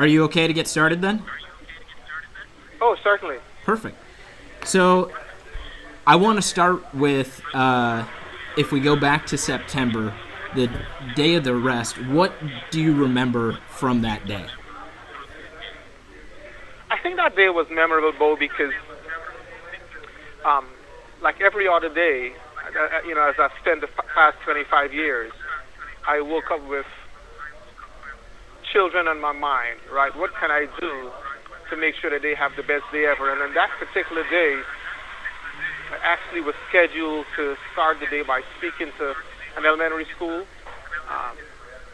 Are you okay to get started then? Oh, certainly. Perfect. So I want to start with if we go back to September, the day of the arrest. What do you remember from that day? I think that day was memorable, Bo, because um, like every other day, as I've spent the past 25 years, I woke up with children on my mind, right? What can I do to make sure that they have the best day ever? And on that particular day, I actually was scheduled to start the day by speaking to an elementary school, um,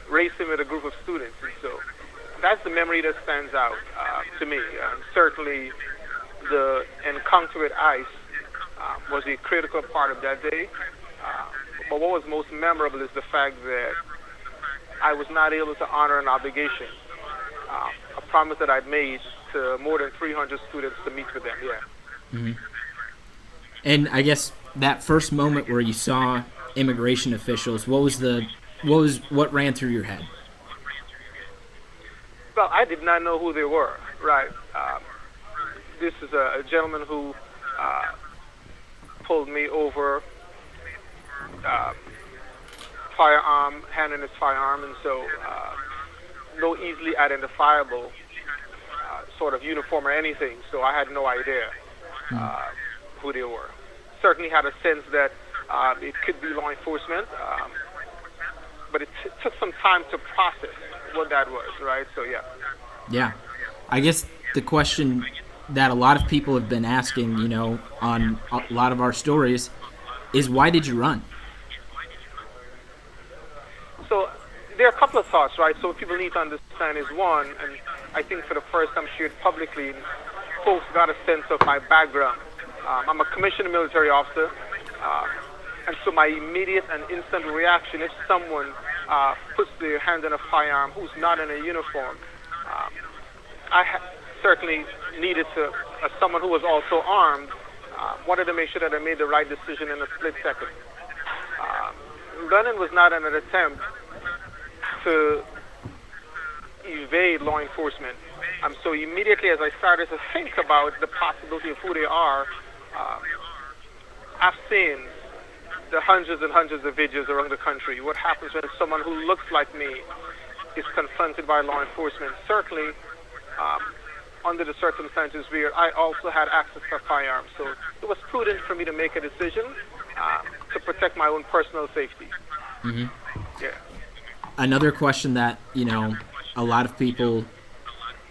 racing with a group of students. And so that's the memory that stands out to me. Certainly, the encounter with ICE was a critical part of that day. Uh, but what was most memorable is the fact that I was not able to honor an obligation, a promise that I'd made to more than 300 students to meet with them. Yeah. Mm-hmm. And I guess that first moment where you saw immigration officials, what ran through your head? Well, I did not know who they were. Right. This is a gentleman who uh, pulled me over, uh, firearm, hand in his firearm, and so no easily identifiable sort of uniform or anything. So I had no idea who they were. Certainly had a sense that it could be law enforcement, but it took some time to process what that was, right? So, yeah. Yeah. I guess the question that a lot of people have been asking, on a lot of our stories is why did you run? So there are a couple of thoughts, right? So what people need to understand is one, and I think for the first time shared publicly, folks got a sense of my background. I'm a commissioned military officer, and so my immediate and instant reaction if someone puts their hand on a firearm who's not in a uniform, certainly needed to, as someone who was also armed, wanted to make sure that I made the right decision in a split second. Running was not an attempt to evade law enforcement. So immediately as I started to think about the possibility of who they are, I've seen the hundreds and hundreds of videos around the country. What happens when someone who looks like me is confronted by law enforcement? Certainly, under the circumstances where I also had access to firearms. So it was prudent for me to make a decision to protect my own personal safety. Mm-hmm. Yeah. Another question that, a lot of people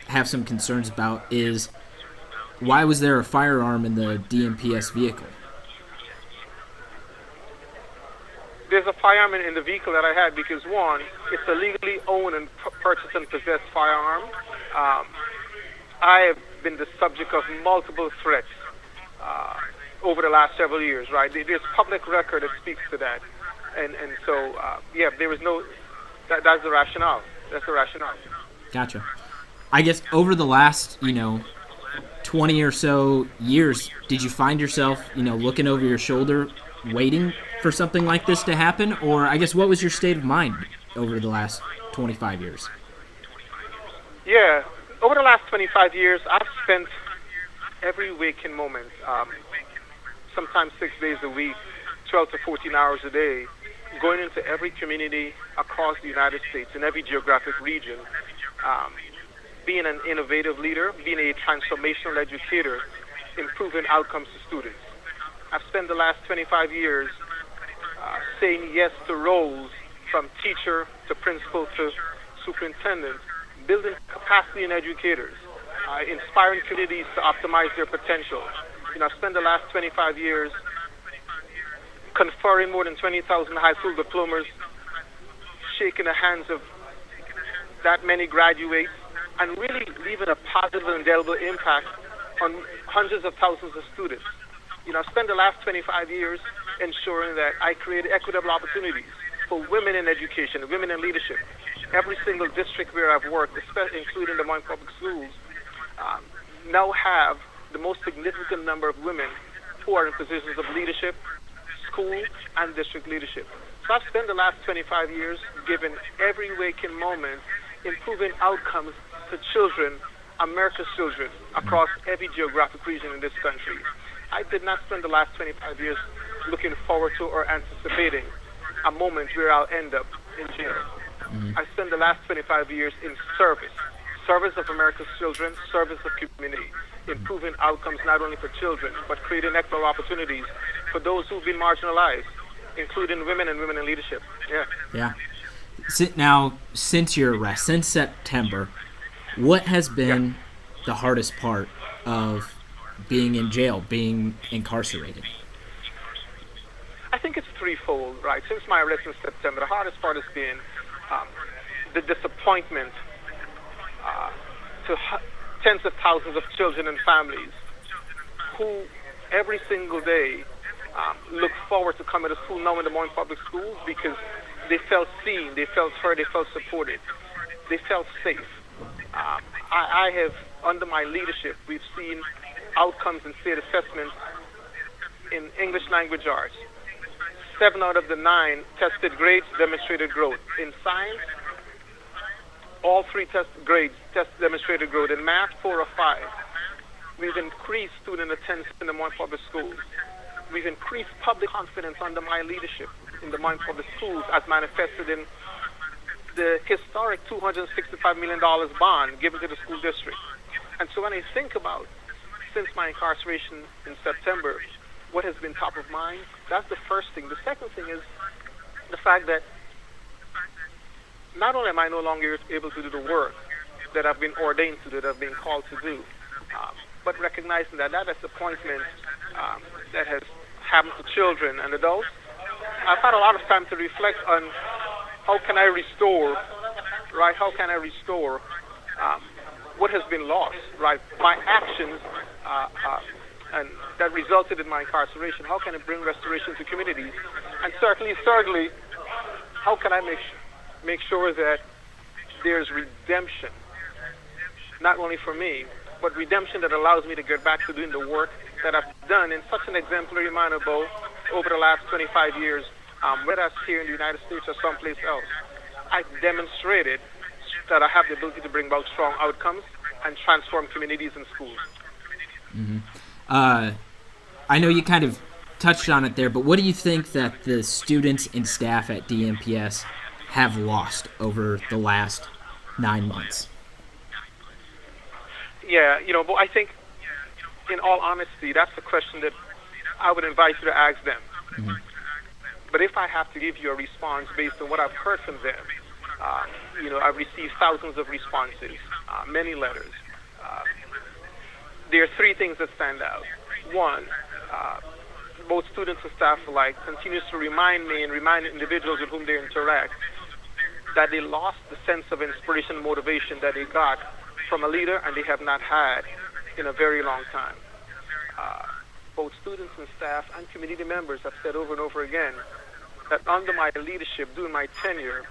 have some concerns about is why was there a firearm in the DMPS vehicle? There's a firearm in the vehicle that I had because, one, it's a legally owned and purchased and possessed firearm. I have been the subject of multiple threats over the last several years, right? There's public record that speaks to that. And so, there was no, that's the rationale. That's the rationale. Gotcha. I guess over the last, 20 or so years, did you find yourself, looking over your shoulder, waiting for something like this to happen? Or I guess what was your state of mind over the last 25 years? Yeah, over the last 25 years, I've spent every waking moment, sometimes 6 days a week, 12 to 14 hours a day, going into every community across the United States in every geographic region, being an innovative leader, being a transformational educator, improving outcomes to students. I've spent the last 25 years saying yes to roles from teacher to principal to superintendent, building capacity in educators, inspiring communities to optimize their potential. I've spent the last 25 years conferring more than 20,000 high school diplomas, shaking the hands of that many graduates, and really leaving a positive and indelible impact on hundreds of thousands of students. I've spent the last 25 years ensuring that I create equitable opportunities for women in education, women in leadership. Every single district where I've worked, especially including the Moines Public Schools, now have the most significant number of women who are in positions of leadership, school, and district leadership. So I've spent the last 25 years giving every waking moment improving outcomes to children, America's children, across every geographic region in this country. I did not spend the last 25 years looking forward to or anticipating a moment where I'll end up in jail. I spent the last 25 years in service of America's children, service of community, improving outcomes not only for children, but creating equitable opportunities for those who've been marginalized, including women and women in leadership. Yeah. Yeah. Now, since your arrest, since September, what has been the hardest part of being in jail, being incarcerated? I think it's threefold, right? Since my arrest in September, the hardest part has been the disappointment to tens of thousands of children and families who every single day look forward to coming to school now in the Moines Public Schools because they felt seen, they felt heard, they felt supported, they felt safe. I have, under my leadership, we've seen outcomes in state assessments in English language arts. 7 out of the 9 tested grades demonstrated growth. In science, all 3 test grades demonstrated growth. In math, 4 or 5. We've increased student attendance in the Moines Public Schools. We've increased public confidence under my leadership in the Moines Public Schools as manifested in the historic $265 million bond given to the school district. And so when I think about, since my incarceration in September, what has been top of mind, that's the first thing. The second thing is the fact that not only am I no longer able to do the work that I've been ordained to do, that I've been called to do, but recognizing that disappointment that has happened to children and adults, I've had a lot of time to reflect on how can I restore, right? How can I restore what has been lost, right? My actions and that resulted in my incarceration. How can I bring restoration to communities? And thirdly, how can I make sure that there's redemption, not only for me, but redemption that allows me to get back to doing the work that I've done in such an exemplary manner, both over the last 25 years, whether that's here in the United States or someplace else. I've demonstrated that I have the ability to bring about strong outcomes and transform communities and schools. Mm-hmm. I know you kind of touched on it there, but what do you think that the students and staff at DMPS have lost over the last 9 months? Yeah, but I think, in all honesty, that's the question that I would invite you to ask them. Mm-hmm. But if I have to give you a response based on what I've heard from them, I've received thousands of responses, many letters. There are 3 things that stand out. One, both students and staff alike continues to remind me and remind individuals with whom they interact that they lost the sense of inspiration and motivation that they got from a leader and they have not had in a very long time. Both students and staff and community members have said over and over again that under my leadership, during my tenure,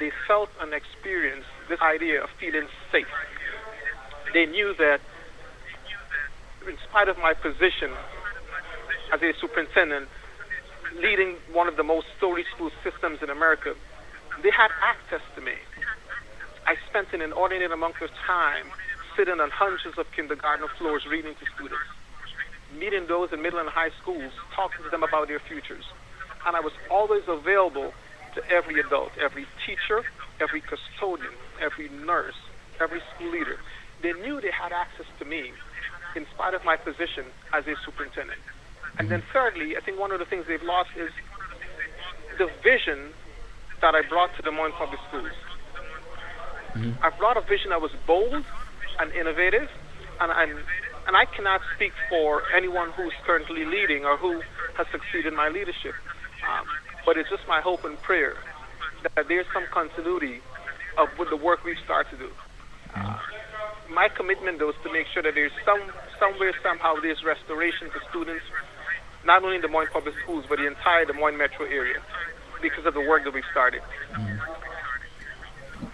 they felt and experienced this idea of feeling safe. They knew that in spite of my position as a superintendent, leading one of the most storied school systems in America, they had access to me. I spent an inordinate amount of time sitting on hundreds of kindergarten floors reading to students, meeting those in middle and high schools, talking to them about their futures. And I was always available to every adult, every teacher, every custodian, every nurse, every school leader. They knew they had access to me in spite of my position as a superintendent. And then thirdly, I think one of the things they've lost is the vision that I brought to the Moines Public Schools. I brought a vision that was bold and innovative, and I cannot speak for anyone who's currently leading or who has succeeded in my leadership. But it's just my hope and prayer that there's some continuity of with the work we've started to do. My commitment, though, is to make sure that there's somewhere, somehow, there's restoration to students, not only in the Moines Public Schools, but the entire Des Moines metro area, because of the work that we've started.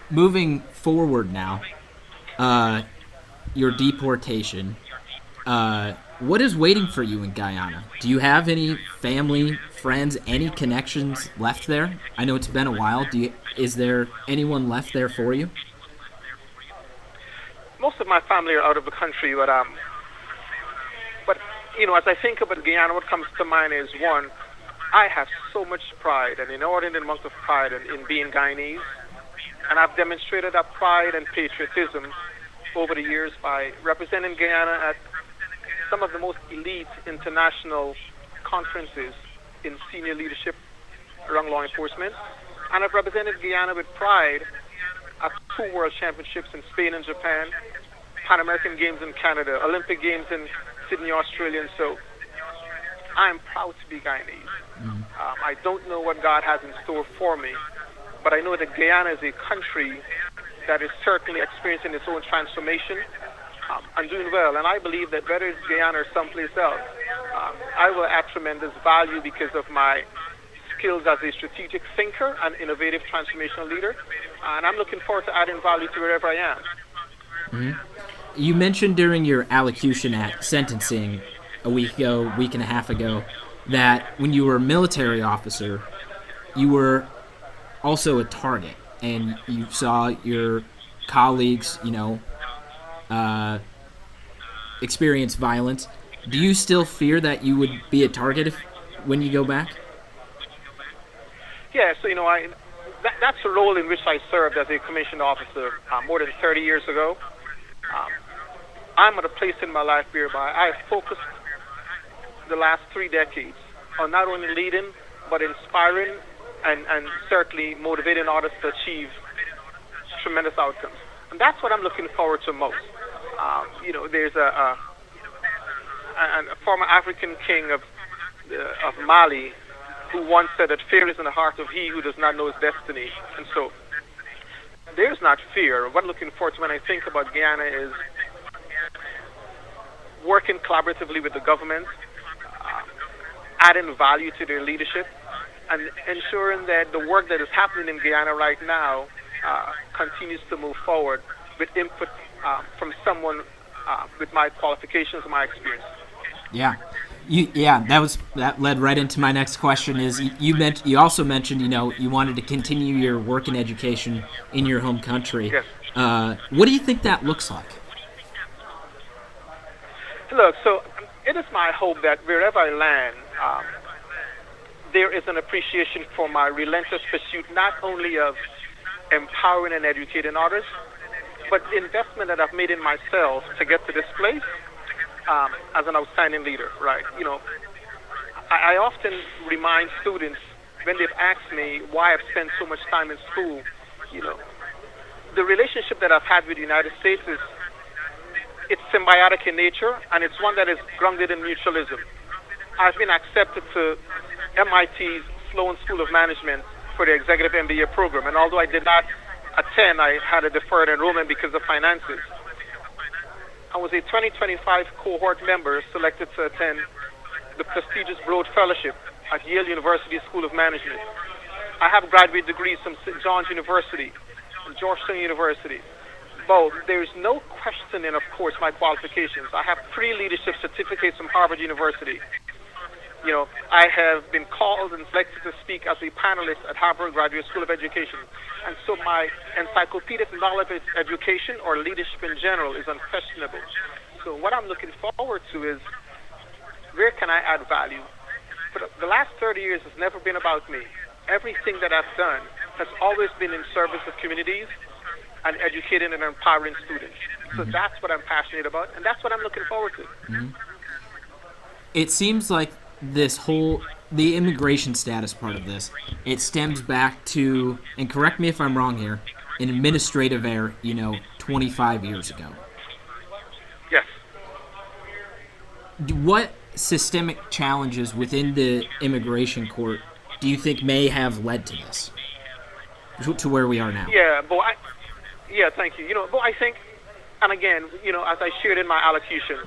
Moving forward now, your deportation, what is waiting for you in Guyana? Do you have any family, friends, any connections left there? I know it's been a while. Is there anyone left there for you? most of my family are out of the country, but as I think about Guyana, what comes to mind is one, I have so much pride, an inordinate amount of pride in being Guyanese, and I've demonstrated that pride and patriotism over the years by representing Guyana at some of the most elite international conferences in senior leadership around law enforcement, and I've represented Guyana with pride at 2 World Championships in Spain and Japan, Pan American Games in Canada, Olympic Games in Sydney, Australia, and so I'm proud to be Guyanese. I don't know what God has in store for me, but I know that Guyana is a country that is certainly experiencing its own transformation and doing well. And I believe that whether it's Guyana or someplace else, I will add tremendous value because of my skills as a strategic thinker and innovative transformational leader. And I'm looking forward to adding value to wherever I am. You mentioned during your allocution at sentencing a week and a half ago, that when you were a military officer, you were also a target, and you saw your colleagues, experience violence. Do you still fear that you would be a target when you go back? Yeah, so that's a role in which I served as a commissioned officer more than 30 years ago. I'm at a place in my life whereby I focused the last 3 decades on not only leading, but inspiring and certainly motivating others to achieve tremendous outcomes. And that's what I'm looking forward to most. There's a former African king of Mali who once said that fear is in the heart of he who does not know his destiny. And so there's not fear. What I'm looking forward to when I think about Guyana is working collaboratively with the government, adding value to their leadership, and ensuring that the work that is happening in Guyana right now continues to move forward with input from someone with my qualifications and my experience. Yeah. That led right into my next question. Is you also mentioned you wanted to continue your work and education in your home country. Yes. What do you think that looks like? Look, so it is my hope that wherever I land, there is an appreciation for my relentless pursuit, not only of empowering and educating others, but the investment that I've made in myself to get to this place as an outstanding leader, right? I often remind students when they've asked me why I've spent so much time in school, the relationship that I've had with the United States it's symbiotic in nature, and it's one that is grounded in mutualism. I've been accepted to MIT's Sloan School of Management for the Executive MBA program, and although I did not attend, I had a deferred enrollment because of finances. I was a 2025 cohort member selected to attend the prestigious Broad Fellowship at Yale University School of Management. I have graduate degrees from St. John's University and Georgetown University. Both. There is no questioning, of course, my qualifications. I have 3 leadership certificates from Harvard University. I have been called and selected to speak as a panelist at Harvard Graduate School of Education. And so my encyclopedic knowledge of education or leadership in general is unquestionable. So what I'm looking forward to is where can I add value? But the last 30 years has never been about me. Everything that I've done has always been in service of communities and educating and empowering students. So that's what I'm passionate about, and that's what I'm looking forward to. Mm-hmm. It seems like the immigration status part of this, it stems back to, and correct me if I'm wrong here, an administrative error, 25 years ago. Yes. What systemic challenges within the immigration court do you think may have led to this, to where we are now? Yeah, thank you. But I think, and again, as I shared in my allocution,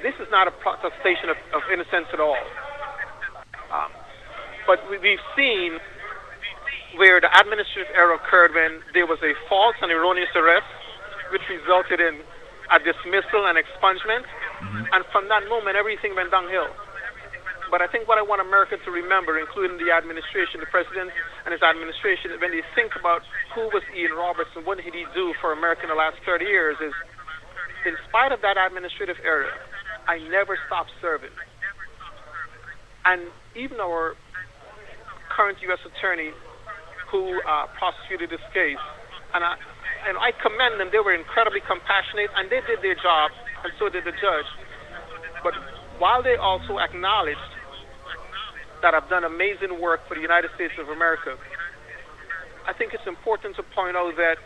this is not a protestation of innocence at all. But we've seen where the administrative error occurred when there was a false and erroneous arrest, which resulted in a dismissal and expungement. And from that moment, everything went downhill. But I think what I want America to remember, including the administration, the president and his administration, when they think about who was Ian Roberts and what did he do for America in the last 30 years, is in spite of that administrative error, I never stopped serving. And even our current U.S. attorney who prosecuted this case, and I commend them. They were incredibly compassionate, and they did their job, and so did the judge. But while they also acknowledged that I've done amazing work for the United States of America, I think it's important to point out that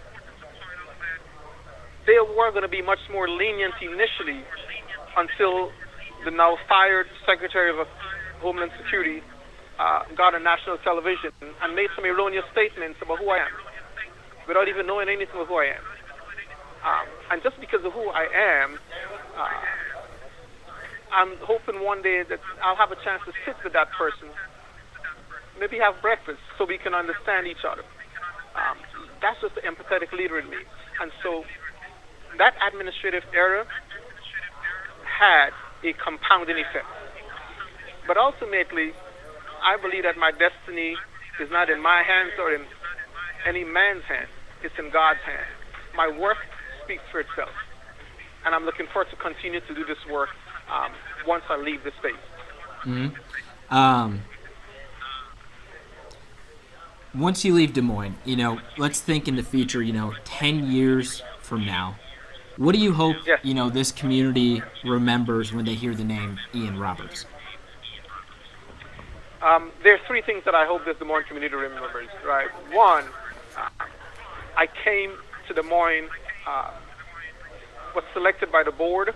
they were going to be much more lenient initially until the now fired Secretary of Homeland Security got on national television and made some erroneous statements about who I am without even knowing anything of who I am. And just because of who I am, I'm hoping one day that I'll have a chance to sit with that person, maybe have breakfast so we can understand each other. That's just the empathetic leader in me. And so that administrative error had a compounding effect. But ultimately, I believe that my destiny is not in my hands or in any man's hand. It's in God's hand. My work speaks for itself. And I'm looking forward to continue to do this work once I leave this space. Mm-hmm. Once you leave Des Moines, let's think in the future, 10 years from now. What do you hope, Yes. This community remembers when they hear the name Ian Roberts? There are three things that I hope this Des Moines community remembers, right? One, I came to Des Moines, was selected by the board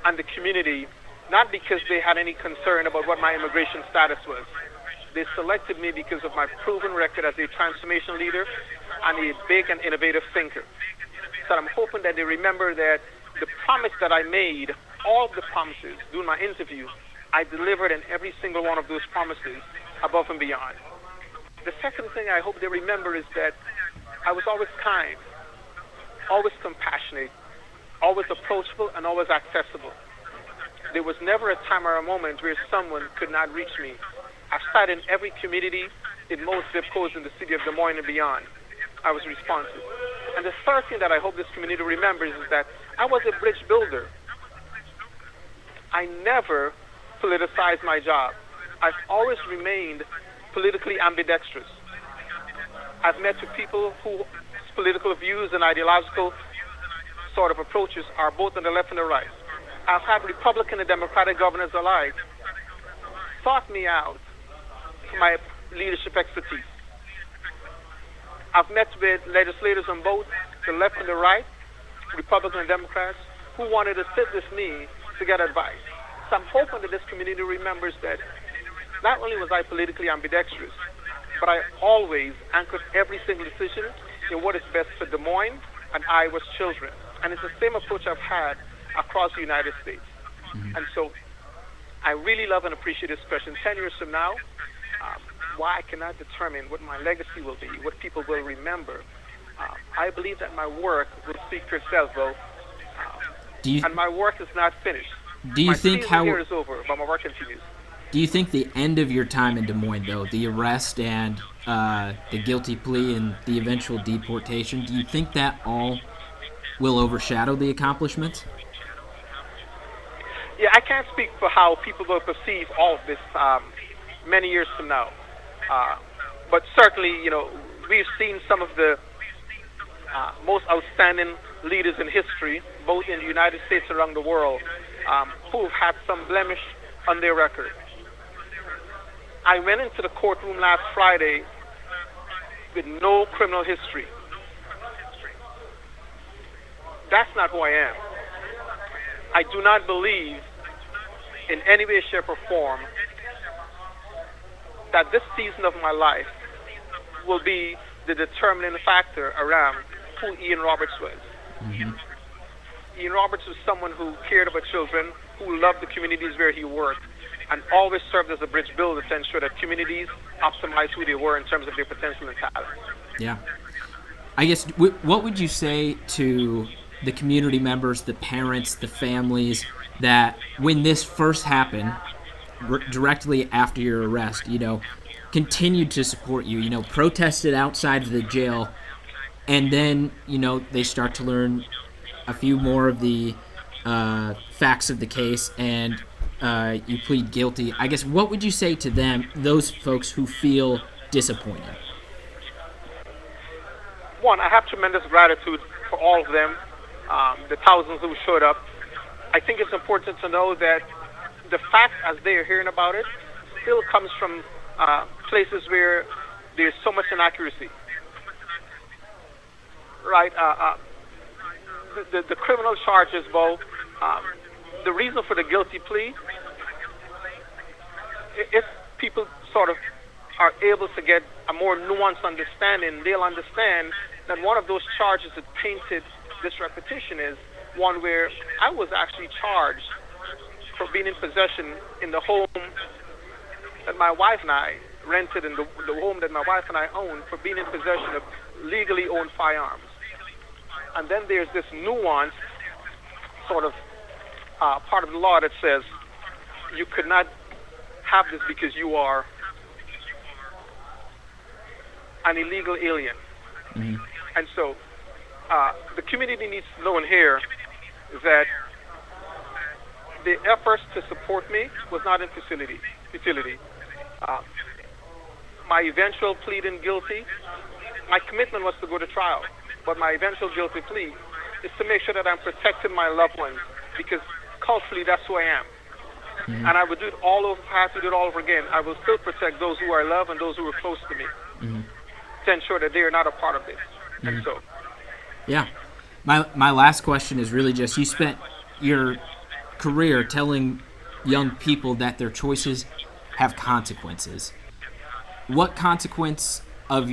and the community, not because they had any concern about what my immigration status was. They selected me because of my proven record as a transformation leader and a big and innovative thinker. So I'm hoping that they remember that the promise that I made, all of the promises during my interview, I delivered in every single one of those promises above and beyond. The second thing I hope they remember is that I was always kind, always compassionate, always approachable, and always accessible. There was never a time or a moment where someone could not reach me. I've sat in every community in most zip codes in the city of Des Moines and beyond. I was responsive. And the third thing that I hope this community remembers is that I was a bridge builder. I never politicized my job. I've always remained politically ambidextrous. I've met with people whose political views and ideological sort of approaches are both on the left and the right. I've had Republican and Democratic governors alike sought me out for my leadership expertise. I've met with legislators on both the left and the right, Republican and Democrats, who wanted to sit with me to get advice. So I'm hoping that this community remembers that not only was I politically ambidextrous, but I always anchored every single decision in what is best for Des Moines and Iowa's children. And it's the same approach I've had across the United States. Mm-hmm. And so I really love and appreciate this question. 10 years from now, why I cannot determine what my legacy will be, what people will remember. I believe that my work will speak for itself, though. And my work is not finished. Do you think my here is over, but my work continues. Do you think the end of your time in Des Moines, though, the arrest and the guilty plea and the eventual deportation, do you think that all will overshadow the accomplishments? Yeah, I can't speak for how people will perceive all of this many years from now. But certainly, we've seen some of the most outstanding leaders in history, both in the United States and around the world, who've had some blemish on their record. I went into the courtroom last Friday with no criminal history. That's not who I am. I do not believe in any way, shape, or form that this season of my life will be the determining factor around who Ian Roberts was. Mm-hmm. Ian Roberts was someone who cared about children, who loved the communities where he worked, and always served as a bridge builder to ensure that communities optimize who they were in terms of their potential and talent. Yeah. I guess, what would you say to the community members, the parents, the families, that when this first happened, directly after your arrest, continued to support you, protested outside of the jail, and then, they start to learn a few more of the facts of the case, and you plead guilty. I guess, what would you say to them, those folks who feel disappointed? One, I have tremendous gratitude for all of them, the thousands who showed up. I think it's important to know that the fact, as they are hearing about it, still comes from places where there's so much inaccuracy. Right? The criminal charges, Bo, the reason for the guilty plea, if people sort of are able to get a more nuanced understanding, they'll understand that one of those charges that painted this repetition is one where I was actually charged for being in possession in the home that my wife and I rented, in the home that my wife and I owned, for being in possession of legally owned firearms. And then there's this nuanced sort of part of the law that says you could not have this because you are an illegal alien. Mm-hmm. And so the community needs to know in here that the efforts to support me was not in futility. My eventual pleading guilty, my commitment was to go to trial, but my eventual guilty plea is to make sure that I'm protecting my loved ones, because culturally that's who I am. Mm-hmm. And I would do it all over, if I have to do it all over again. I will still protect those who I love and those who are close to me, mm-hmm. to ensure that they are not a part of this. Mm-hmm. And so, yeah. My last question is really just, you spent your career telling young people that their choices have consequences. What consequence of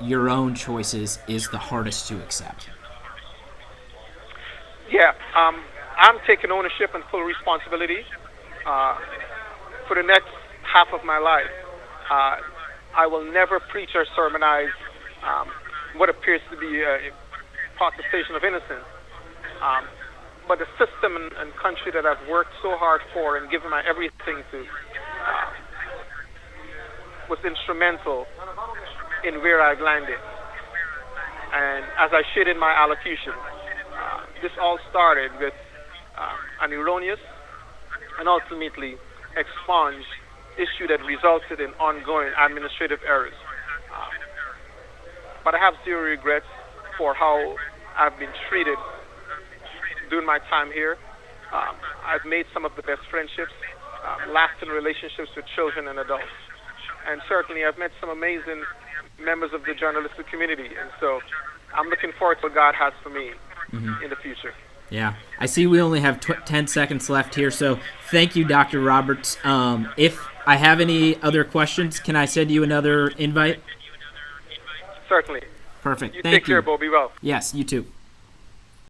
your own choices is the hardest to accept? Yeah, I'm taking ownership and full responsibility for the next half of my life. I will never preach or sermonize what appears to be a protestation of innocence. But the system and country that I've worked so hard for and given my everything to was instrumental in where I've landed. And as I shared in my allocution, this all started with an erroneous and ultimately expunged issue that resulted in ongoing administrative errors. But I have zero regrets for how I've been treated during my time here. I've made some of the best friendships, lasting relationships with children and adults. And certainly I've met some amazing members of the journalistic community. And so I'm looking forward to what God has for me in the future. Yeah. I see we only have 10 seconds left here, so thank you, Dr. Roberts. If I have any other questions, can I send you another invite? Certainly. Perfect. You Thank take care, Bo. Be well. Yes, you too.